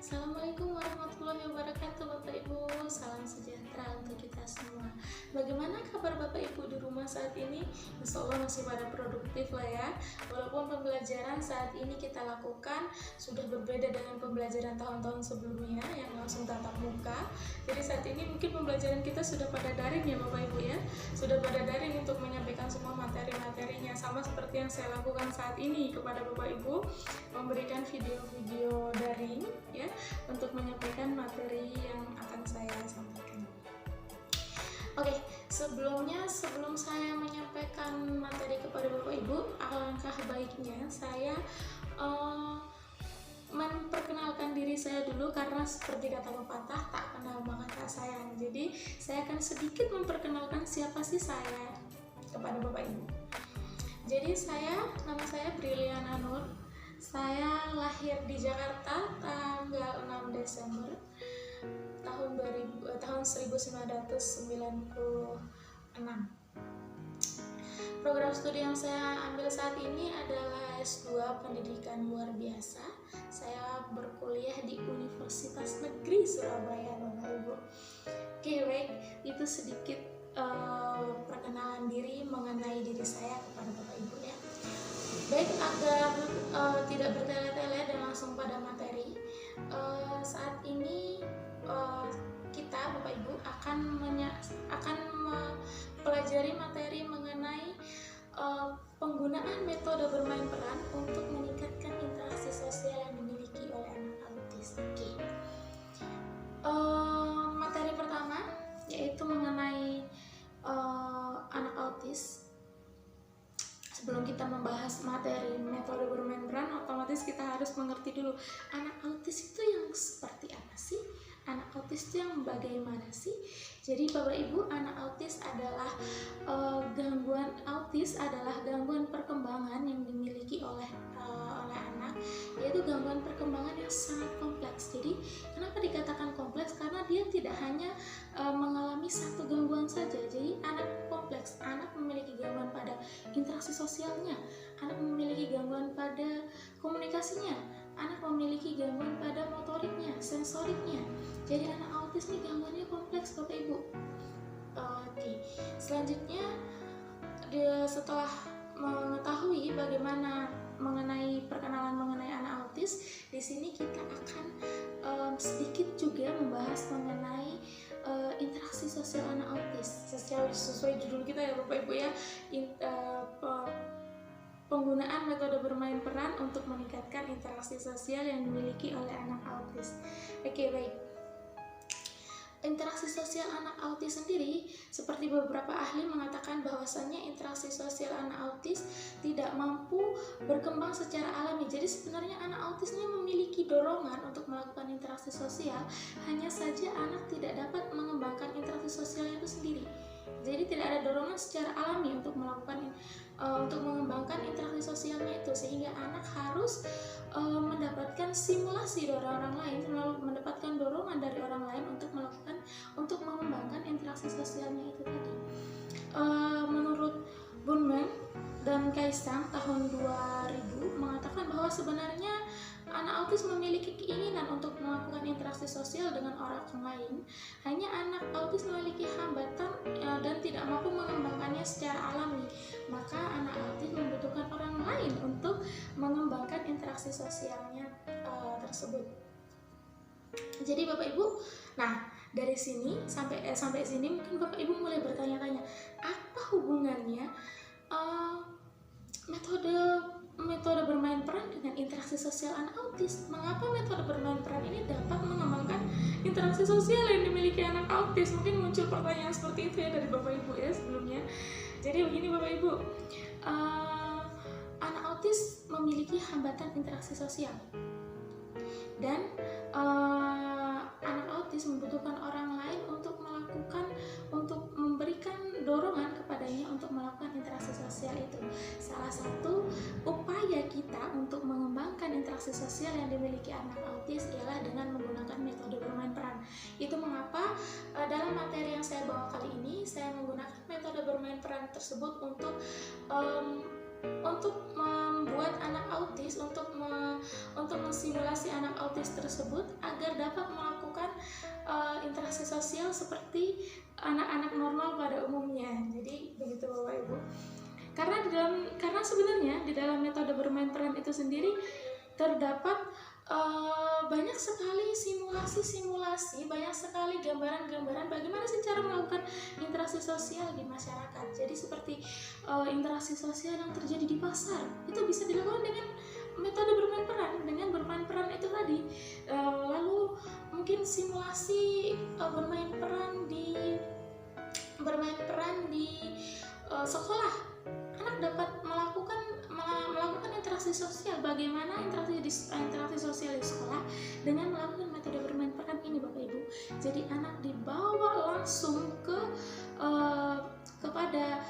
Assalamualaikum warahmatullahi wabarakatuh Bapak Ibu. Salam sejahtera untuk kita semua. Bagaimana kabar Bapak Ibu di rumah saat ini? Insya Allah masih pada produktif lah ya. Walaupun pembelajaran saat ini kita lakukan sudah berbeda dengan pembelajaran tahun-tahun sebelumnya yang langsung tatap muka. Jadi saat ini mungkin pembelajaran kita sudah pada daring ya Bapak Ibu ya. Sudah pada daring untuk menyampaikan semua materi-materinya, sama seperti yang saya lakukan saat ini kepada Bapak Ibu, memberikan video-video daring ya untuk menyampaikan materi yang akan saya sampaikan. Oke, sebelum saya menyampaikan materi kepada Bapak Ibu, alangkah baiknya saya memperkenalkan diri saya dulu, karena seperti kata pepatah, tak kenal maka tak sayang. Jadi saya akan sedikit memperkenalkan siapa sih saya kepada Bapak Ibu. Jadi nama saya Briliana Nur. Saya lahir di Jakarta tanggal 6 Desember tahun 1996. Program studi yang saya ambil saat ini adalah S2 Pendidikan Luar Biasa. Saya berkuliah di Universitas Negeri Surabaya, Bapak Ibu. Oke, baik, itu sedikit perkenalan diri mengenai diri saya kepada Bapak Ibu ya. Baik, agar tidak bertele-tele dan langsung pada materi, saat ini kita Bapak Ibu akan mempelajari materi mengenai penggunaan metode bermain peran untuk meningkatkan interaksi sosial yang dimiliki oleh anak autis. Oke. Materi pertama yaitu mengenai anak autis. Sebelum kita membahas materi metode bermain peran, otomatis kita harus mengerti dulu anak autis itu yang seperti apa sih? Anak autis itu yang bagaimana sih? Jadi Bapak Ibu, anak autis adalah gangguan perkembangan yang dimiliki oleh anak, yaitu gangguan perkembangan yang sangat kompleks. Jadi kenapa dikatakan kompleks? Karena dia tidak hanya mengalami satu gangguan saja. Jadi anak kompleks, anak memiliki gangguan pada interaksi sosialnya, anak memiliki gangguan pada komunikasinya, anak memiliki gangguan pada motoriknya, sensoriknya. Jadi anak autis ini gangguannya kompleks Bapak Ibu. Oke. Selanjutnya setelah mengetahui bagaimana perkenalan mengenai anak autis, di sini kita akan sedikit juga membahas mengenai interaksi sosial anak autis. Sesuai judul kita ya Bapak Ibu ya, penggunaan metode bermain peran untuk meningkatkan interaksi sosial yang dimiliki oleh anak autis. Oke, baik. Interaksi sosial anak autis sendiri, seperti beberapa ahli mengatakan bahwasannya interaksi sosial anak autis tidak mampu berkembang secara alami. Jadi sebenarnya anak autis ini memiliki dorongan untuk melakukan interaksi sosial, hanya saja anak tidak dapat mengembangkan interaksi sosialnya itu sendiri. Jadi tidak ada dorongan secara alami untuk mengembangkan interaksi sosialnya itu, sehingga anak harus mendapatkan stimulasi dari orang lain, mendapatkan dorongan dari orang lain untuk mengembangkan interaksi sosialnya itu tadi. Menurut Bunman dan Kaisang tahun 2000 mengatakan bahwa sebenarnya anak autis memiliki keinginan untuk melakukan interaksi sosial dengan orang lain, hanya anak autis memiliki hambatan dan tidak mampu mengembangkannya secara alami. Maka anak autis membutuhkan orang lain untuk mengembangkan interaksi sosialnya tersebut. Jadi Bapak Ibu, nah dari sini sampai sini mungkin Bapak Ibu mulai bertanya-tanya, apa hubungannya metode bermain peran dengan interaksi sosial anak autis? Mengapa metode bermain peran ini dapat mengembangkan interaksi sosial yang dimiliki anak autis? Mungkin muncul pertanyaan seperti itu ya dari Bapak Ibu ya sebelumnya. Jadi begini Bapak Ibu, anak autis memiliki hambatan interaksi sosial, dan anak autis membutuhkan orang lain untuk memberikan dorongan kepadanya untuk melakukan interaksi sosial itu. Salah satu upaya kita untuk mengembangkan interaksi sosial yang dimiliki anak autis ialah dengan menggunakan metode bermain peran. Itu mengapa dalam materi yang saya bawa kali ini saya menggunakan metode bermain peran tersebut untuk membuat anak autis untuk simulasi anak autis tersebut agar dapat melakukan interaksi sosial seperti anak-anak normal pada umumnya. Jadi begitu Bapak Ibu. Karena sebenarnya di dalam metode bermain peran itu sendiri terdapat banyak sekali simulasi, banyak sekali gambaran-gambaran bagaimana sih cara melakukan interaksi sosial di masyarakat. Jadi seperti interaksi sosial yang terjadi di pasar itu bisa dilakukan dengan metode bermain peran, dengan bermain peran itu tadi. Lalu mungkin simulasi bermain peran di sekolah. Anak dapat melakukan interaksi sosial. Bagaimana interaksi sosial di sekolah dengan melakukan metode bermain peran ini Bapak Ibu. Jadi anak dibawa langsung kepada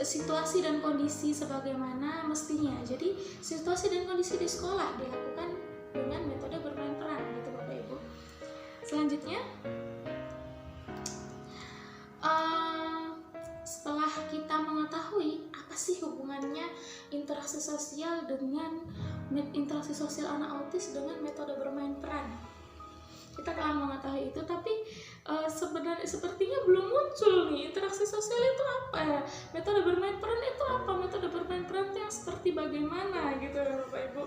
situasi dan kondisi sebagaimana mestinya. Jadi situasi dan kondisi di sekolah dilakukan dengan metode bermain peran gitu Bapak Ibu. Selanjutnya setelah kita mengetahui apa sih hubungannya interaksi sosial anak autis dengan metode bermain peran, kita telah mengetahui itu, tapi sepertinya belum muncul nih interaksi sosial itu apa ya, metode bermain peran itu apa, metode bermain peran itu yang seperti bagaimana gitu Bapak Ibu.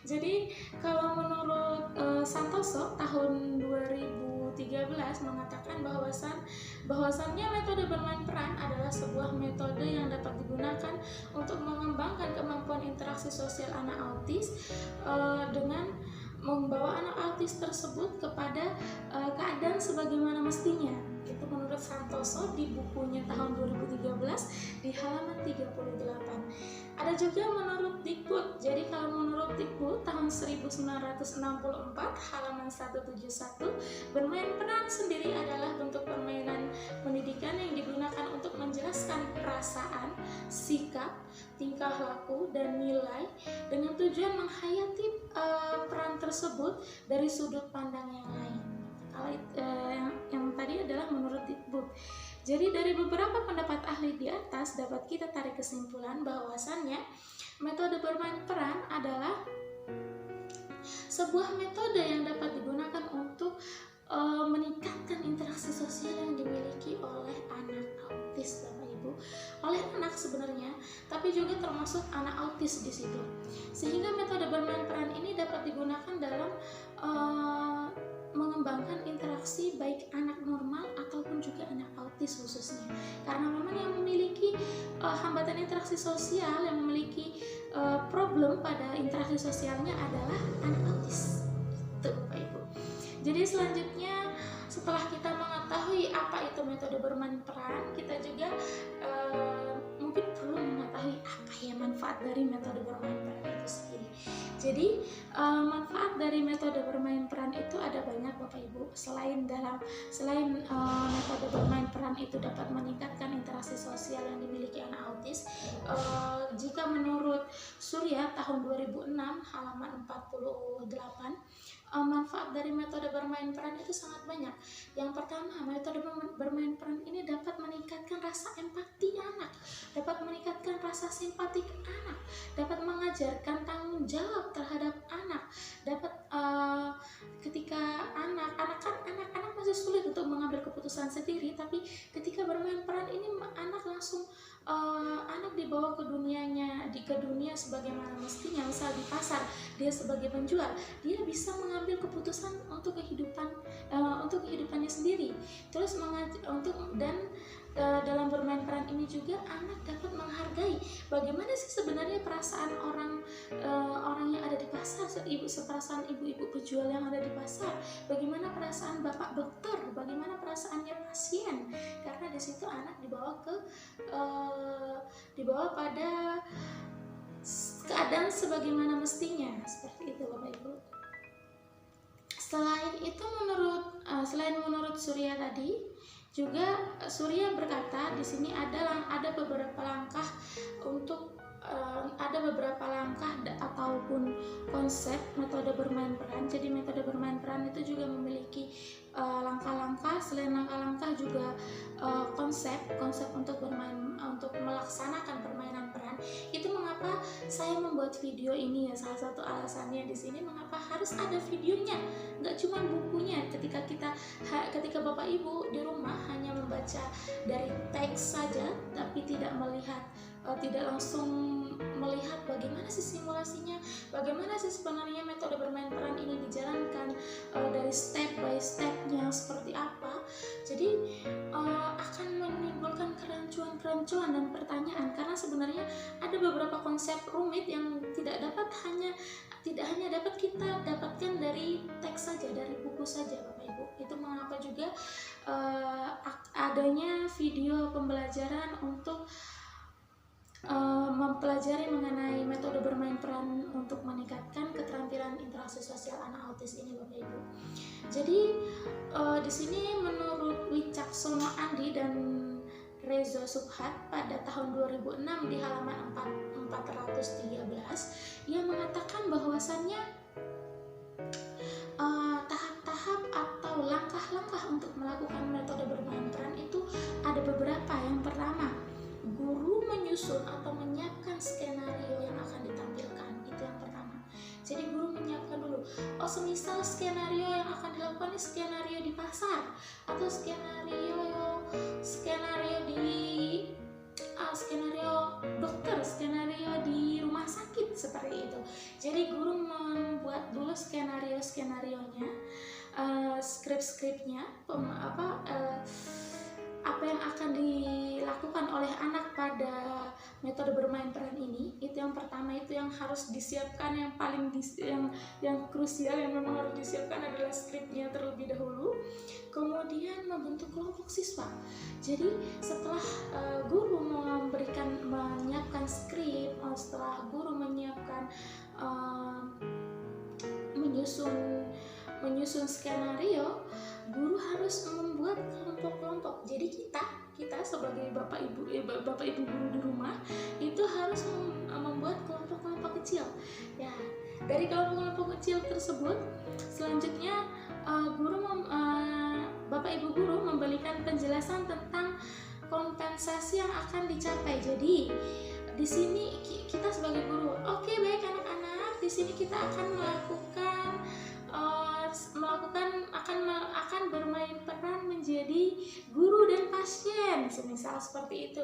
Jadi kalau menurut Santoso tahun 2013 mengatakan bahwasannya metode bermain peran adalah sebuah metode yang dapat digunakan untuk mengembangkan kemampuan interaksi sosial anak autis dengan membawa anak autis tersebut kepada keadaan sebagaimana mestinya. Itu menurut Santoso di bukunya tahun 2013 di halaman 38. Ada juga menurut Dikbud. Jadi kalau menurut Dikbud tahun 1964 halaman 171, bermain peran sendiri adalah bentuk permainan pendidikan yang digunakan untuk menjelaskan perasaan, sikap, tingkah laku, dan nilai dengan tujuan menghayati peran tersebut dari sudut pandang yang lain. Kalau yang tadi adalah menurut Dikbud. Jadi dari beberapa pendapat ahli di atas dapat kita tarik kesimpulan bahwasannya metode bermain peran adalah sebuah metode yang dapat digunakan untuk meningkatkan interaksi sosial yang dimiliki oleh anak autis Bapak Ibu. Oleh anak sebenarnya, tapi juga termasuk anak autis di situ. Sehingga metode bermain peran ini dapat digunakan dalam mengembangkan interaksi baik anak normal ataupun juga anak autis khususnya, karena memang yang memiliki hambatan interaksi sosial, yang memiliki problem pada interaksi sosialnya adalah anak autis itu Bapak Ibu. Jadi selanjutnya setelah kita mengetahui apa itu metode bermain peran, kita juga mungkin perlu mengetahui apa ya manfaat dari metode bermain peran itu sendiri. Jadi manfaat dari metode bermain peran itu ada banyak Bapak Ibu. Selain metode bermain peran itu dapat meningkatkan interaksi sosial yang dimiliki anak autis, jika menurut Surya tahun 2006 halaman 48, manfaat dari metode bermain peran itu sangat banyak. Yang pertama, metode bermain peran ini dapat meningkatkan rasa empati anak, dapat meningkatkan rasa simpatik anak, dapat mengajarkan tanggung jawab terhadap anak, dapat ketika anak masih sulit untuk mengambil keputusan sendiri, tapi ketika bermain peran ini anak langsung anak dibawa ke dunia sebagaimana mestinya. Misal di pasar dia sebagai penjual, dia bisa mengambil keputusan untuk kehidupannya sendiri. Terus dalam bermain peran ini juga anak dapat menghargai bagaimana sih sebenarnya perasaan orang yang ada di pasar, perasaan ibu-ibu penjual yang ada di pasar, bagaimana perasaan bapak dokter, bagaimana perasaannya pasien, karena di situ anak dibawa pada keadaan sebagaimana mestinya, seperti itu Bapak Ibu. Selain menurut Surya tadi, juga Surya berkata di sini ada beberapa langkah ataupun konsep metode bermain peran. Jadi metode bermain peran itu juga memiliki langkah-langkah. Selain langkah-langkah juga konsep untuk melaksanakan permainan peran. Itu mengapa saya membuat video ini ya, salah satu alasannya di sini mengapa harus ada videonya, nggak cuma bukunya. Ketika Bapak Ibu di rumah hanya membaca dari teks saja, tapi tidak tidak langsung melihat bagaimana sih simulasinya, bagaimana sih sebenarnya metode bermain peran ini dijalankan, dari step by stepnya seperti apa. Jadi akan menimbulkan kerancuan dan pertanyaan, karena sebenarnya ada beberapa konsep rumit yang tidak hanya dapat kita dapatkan dari teks saja, dari buku saja Bapak Ibu. Itu mengapa juga adanya video pembelajaran untuk mempelajari mengenai metode bermain peran untuk meningkatkan keterampilan interaksi sosial anak autis ini Bapak Ibu. Jadi di sini menurut Wicaksono Andi dan Rezo Subhat pada tahun 2006 di halaman 413, ia mengatakan bahwasannya tahap-tahap atau langkah-langkah untuk melakukan metode bermain peran itu ada beberapa. Yang pertama, guru menyusun atau menyiapkan skenario yang akan ditampilkan. Itu yang pertama. Jadi guru menyiapkan dulu, semisal skenario yang akan dilakukan ini skenario di pasar, atau skenario dokter, skenario di rumah sakit, seperti itu. Jadi guru membuat dulu skenario-skenarionya, skrip-skripnya, apa yang akan dilakukan oleh anak pada metode bermain peran ini. Itu yang pertama, itu yang harus disiapkan, yang paling yang krusial, yang memang harus disiapkan adalah skripnya terlebih dahulu. Kemudian membentuk kelompok siswa. Jadi setelah guru menyiapkan skrip, setelah guru menyiapkan menyusun skenario, guru harus membuat kelompok-kelompok. Jadi kita sebagai bapak ibu guru di rumah itu harus membuat kelompok-kelompok kecil. Ya, dari kelompok-kelompok kecil tersebut selanjutnya bapak ibu guru memberikan penjelasan tentang kompensasi yang akan dicapai. Jadi di sini kita sebagai guru, oke, baik anak-anak, di sini kita akan akan bermain peran menjadi guru dan pasien, semisal seperti itu,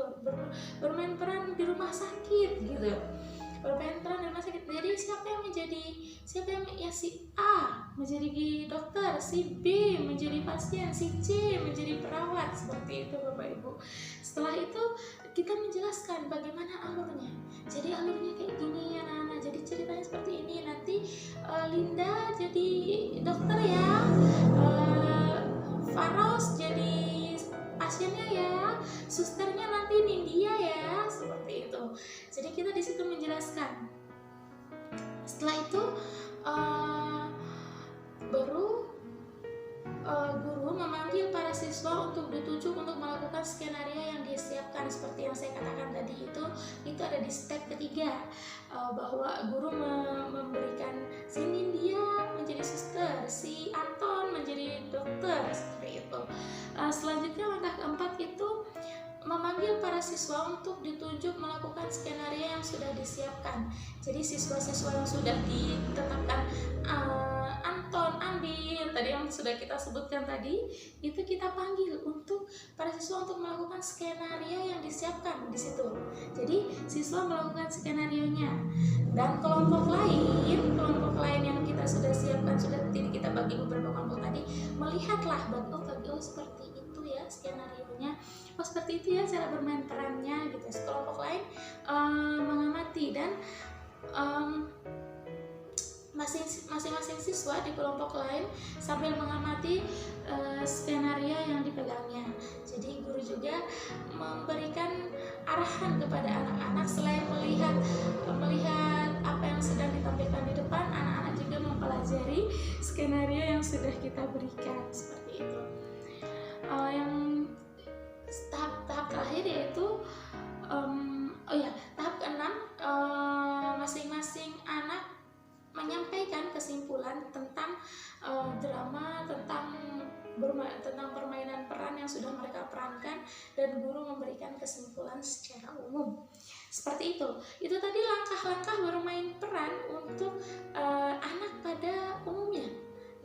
bermain peran di rumah sakit gitu, bermain peran di rumah sakit. Jadi siapa yang si A menjadi dokter, si B menjadi pasien, si C menjadi perawat, seperti itu Bapak Ibu. Setelah itu kita menjelaskan bagaimana alurnya. Jadi alurnya kayak gini ya anak-anak, jadi ceritanya seperti ini. Nanti Linda jadi dokter ya, Faros jadi pasiennya ya, susternya nanti Nindya ya, seperti itu. Jadi kita di situ menjelaskan. Setelah itu baru guru memanggil para siswa untuk ditunjuk untuk melakukan skenario yang disiapkan. Seperti yang saya katakan tadi, itu ada di step ketiga, bahwa guru memberikan si Nindya menjadi suster, si Anton menjadi dokter, seperti itu. Selanjutnya langkah keempat itu memanggil para siswa untuk ditunjuk melakukan skenario yang sudah disiapkan. Jadi siswa-siswa yang sudah ditetapkan, Anton, ambil tadi yang sudah kita sebutkan tadi, itu kita panggil untuk para siswa untuk melakukan skenario yang disiapkan di situ. Jadi siswa melakukan skenarionya, dan kelompok lain yang kita sudah siapkan, sudah kita bagi beberapa kelompok tadi, melihatlah bahwa seperti itu ya skenarionya, seperti itu ya cara bermain perannya gitu. Kelompok lain mengamati, dan masing-masing siswa di kelompok lain sambil mengamati skenario yang dipegangnya. Jadi guru juga memberikan arahan kepada anak-anak. Selain melihat apa yang sedang ditampilkan di depan, anak-anak juga mempelajari skenario yang sudah kita berikan, seperti itu. Yang tahap terakhir yaitu tahap ke-6, masing-masing anak menyampaikan kesimpulan tentang drama, tentang permainan peran yang sudah mereka perankan, dan guru memberikan kesimpulan secara umum. Seperti itu. Itu tadi langkah-langkah bermain peran untuk anak pada umumnya.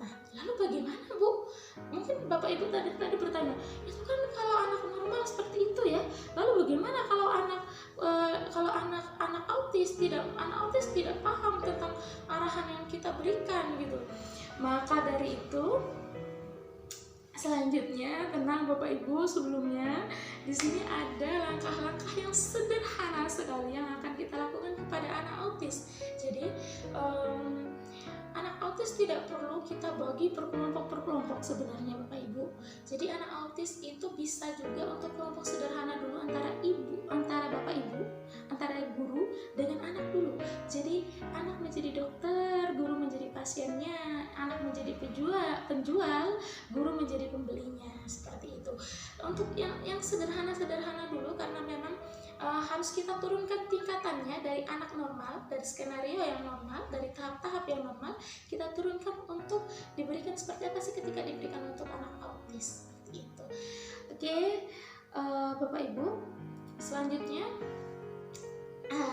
Nah, lalu bagaimana, Bu? Mungkin Bapak Ibu tadi bertanya, itu kan kalau anak normal seperti itu ya. Lalu bagaimana kalau anak autis tidak paham tentang arahan yang kita berikan gitu. Maka dari itu, selanjutnya, tenang Bapak Ibu, sebelumnya di sini ada langkah-langkah yang sederhana sekali yang akan kita lakukan kepada anak autis. Jadi anak autis tidak perlu kita bagi per kelompok sebenarnya Bapak Ibu. Jadi anak autis itu bisa juga untuk kelompok sederhana dulu antara Bapak Ibu, antara guru dengan anak dulu. Jadi anak menjadi dokter, guru menjadi pasiennya, anak menjadi penjual, guru menjadi pembelinya, seperti itu. Untuk yang sederhana dulu, karena memang harus kita turunkan tingkatannya dari anak normal, dari skenario yang normal, dari tahap-tahap yang normal, kita turunkan untuk diberikan seperti apa sih ketika diberikan untuk anak autis, seperti itu. Oke, Bapak Ibu, selanjutnya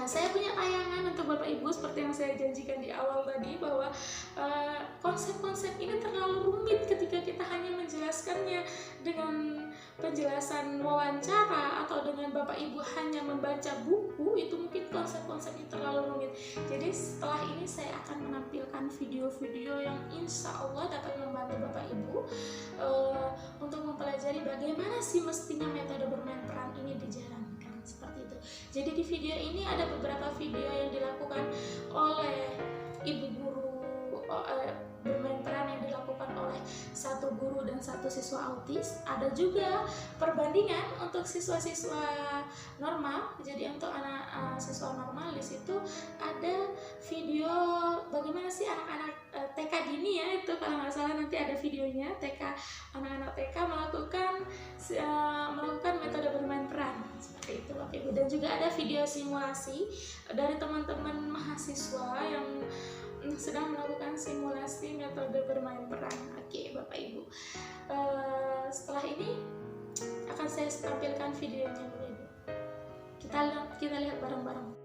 saya punya tayangan untuk Bapak Ibu seperti yang saya janjikan di awal tadi, bahwa konsep-konsep ini terlalu rumit ketika kita hanya menjelaskannya dengan penjelasan wawancara atau dengan Bapak Ibu hanya membaca buku. Itu mungkin konsep-konsepnya terlalu rumit. Jadi setelah ini saya akan menampilkan video-video yang insya Allah dapat membantu Bapak Ibu untuk mempelajari bagaimana sih mestinya metode bermain peran ini dijalankan, seperti itu. Jadi di video ini ada beberapa video yang dilakukan oleh ibu guru, bermain peran yang dilakukan oleh satu guru dan satu siswa autis. Ada juga perbandingan untuk siswa-siswa normal. Jadi untuk anak siswa normal di situ ada video bagaimana sih anak-anak TK dini ya, itu kalau nggak salah nanti ada videonya, anak-anak TK melakukan metode bermain peran, seperti itu Bapak Ibu. Dan juga ada video simulasi dari teman-teman mahasiswa yang sedang melakukan simulasi metode bermain peran. Oke Bapak Ibu, setelah ini akan saya tampilkan videonya Bapak Ibu. Kita lihat bareng-bareng.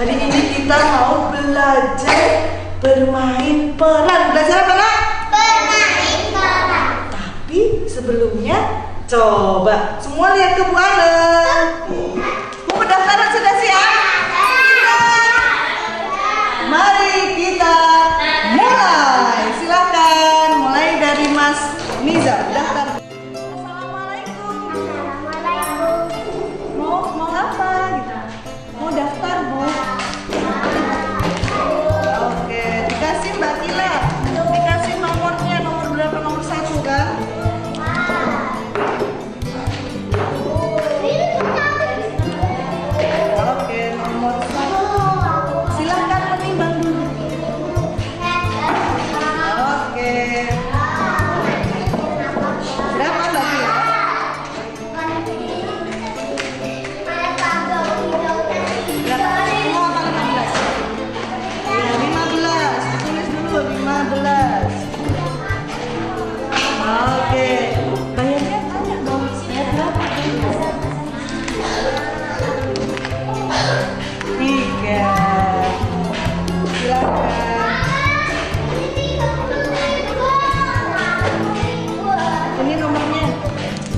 Hari ini kita mau belajar bermain peran. Belajar apa, Nak? Bermain peran. Tapi sebelumnya coba semua lihat ke Bu Ana. Mau pendaftaran sudah siap? Mari kita mulai. Silakan mulai dari Mas Niza. Daftar. Assalamualaikum. Mau apa gitu? Mau daftar, Bu? Oke, dikasih Mbak Kila. Dikasih nomornya, nomor berapa? Nomor 1 kan? Oke, nomor 1. Silahkan menimbang dulu. Oke.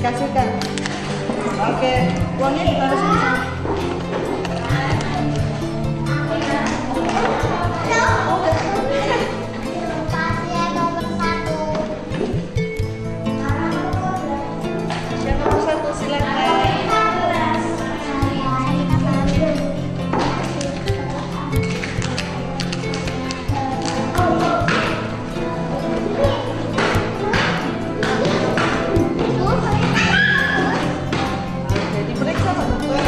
Kasihkan. Oke, uangnya ditaruh sini. Yang nomor 1 silakan. Oke, diperiksa Pak Dokter.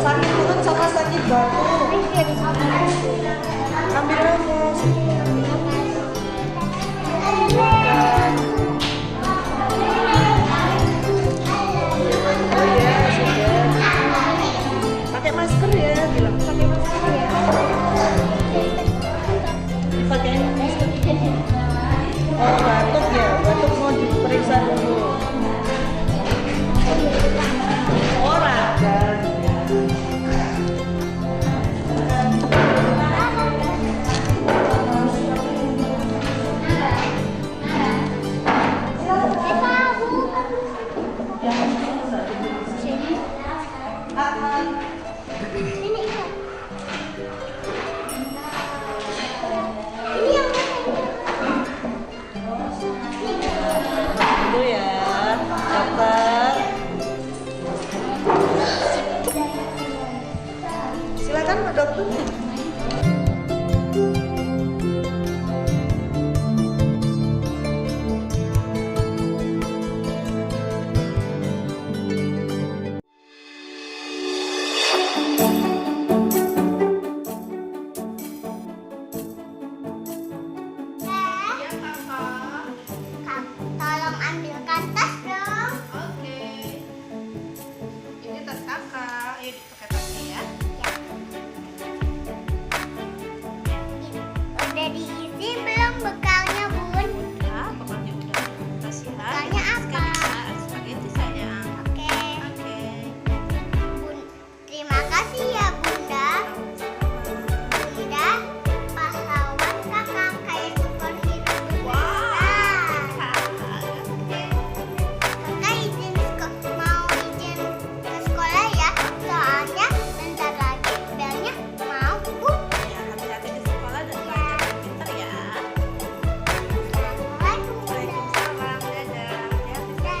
Sakit perut sama sakit batuk. Ambil nafas. Oh iya, sudah. Pakai masker ya, bilang pakai masker ya. Dipakai masker. Oh, batuk ya, batuk mau diperiksa dulu. Oh, radang. Dulu ya, dokter. Silakan Pak Dokter. Tolong ambilkan tas dong. Oke. Ini tas kakak. Ayo dipakai tasnya ya. Udah diisi belum bekalnya, Bun? Udah, pokoknya udah tas ya. Bekalnya apa? Spaghetti sayang. Oke. Oke. Bun, terima kasih ya, Bunda. Bunda, pahlawan kakak kayak superhero besar. Kakak mau izin ke sekolah ya, soalnya bentar lagi belnya mau bunyi. Ya, hati-hati di sekolah dan belajar yang pintar ya. Assalamualaikum, Bunda. Waalaikumsalam. Dadah. Hati-hati.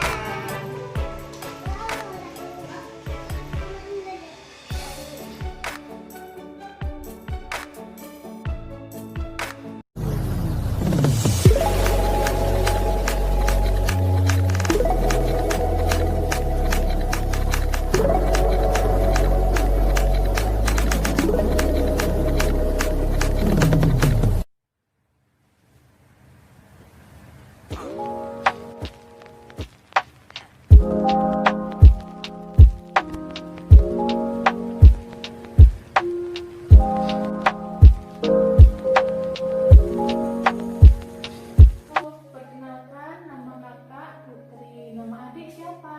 Perkenalkan, nama kakak Putri. Nama adik siapa?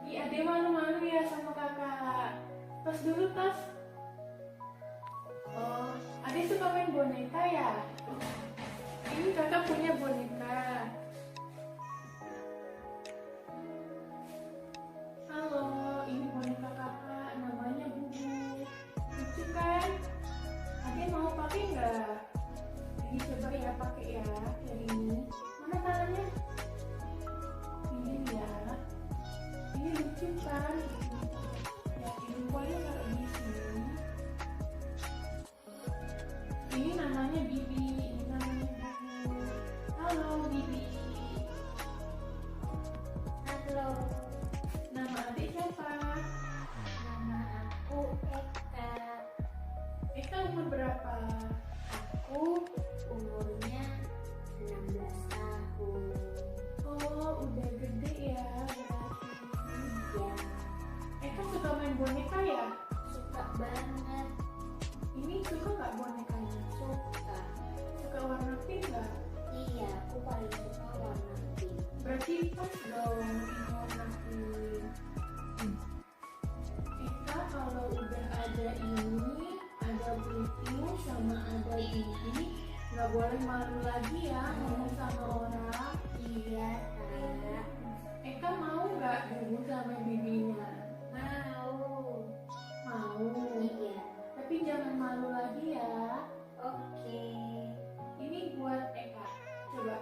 Ih, adik malu-malu ya sama kakak. Tas dulu, tas. Oh, adik suka main boneka ya? Ini kakak punya boneka. Halo, ini boneka kakak. Namanya Bubu. Lucu kan? Adik mau pakai nggak? Ini coba ya pakai ya yang ini. Mana tangannya? Ini ya. Ini lucu kan? Ya ini boleh taruh di sini. Ini namanya Bibi. Ini namanya Bubu. Halo Bibi. Halo, Nama adik siapa? nama aku Eka. Eka umur berapa? Aku umurnya 16 tahun. Oh, udah gede ya berarti. Ya, Eka suka main boneka ya? suka banget. Ini suka nggak bonekanya? Suka. Suka warna pink nggak? Iya, aku paling suka warna pink. Berarti pas dong ini warna pink. Eka kalau udah ada ini, ada Bubu sama ada Bibi, Nggak boleh malu lagi ya ngomong sama orang. Iya, Kak. Eka mau nggak ngomong sama bibinya? Mau. Mau. Iya. Tapi jangan malu lagi ya. Oke. Ini buat Eka. Coba.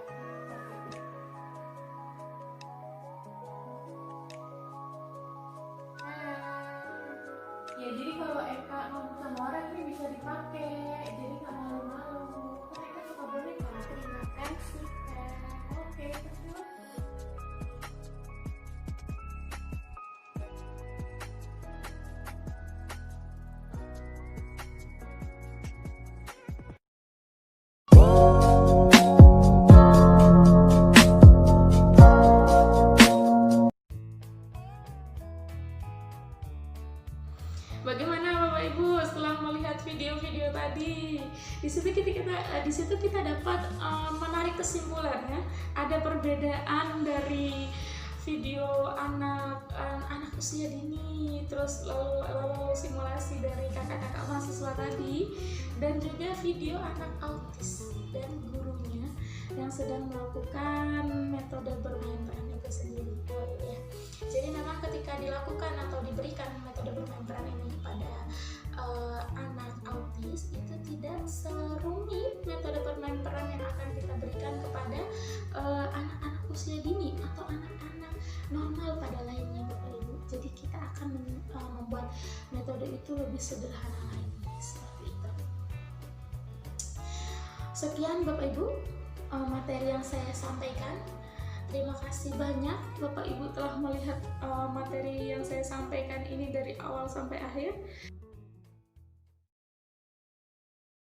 Ya jadi kalau Eka ngomong sama orang ini bisa dipakai. Jadi nggak malu-malu. Kan Eka suka boneka. Terima kasih, Kak. Oke, terus. Bagaimana Bapak Ibu setelah melihat video-video tadi? Di situ kita dapat menarik kesimpulannya. Ada perbedaan dari video anak usia dini, terus lalu simulasi dari kakak-kakak mahasiswa tadi, dan juga video anak autis dan gurunya yang sedang melakukan metode bermain peran itu sendiri. Ya. Jadi memang ketika dilakukan atau diberikan metode bermain peran ini kepada anak autis itu tidak serumit metode bermain peran yang akan kita berikan kepada anak-anak usia dini atau anak-anak normal pada lainnya, Bapak Ibu. Jadi kita akan membuat metode itu lebih sederhana lagi seperti itu. Sekian Bapak Ibu materi yang saya sampaikan. Terima kasih banyak Bapak Ibu telah melihat materi yang saya sampaikan ini dari awal sampai akhir.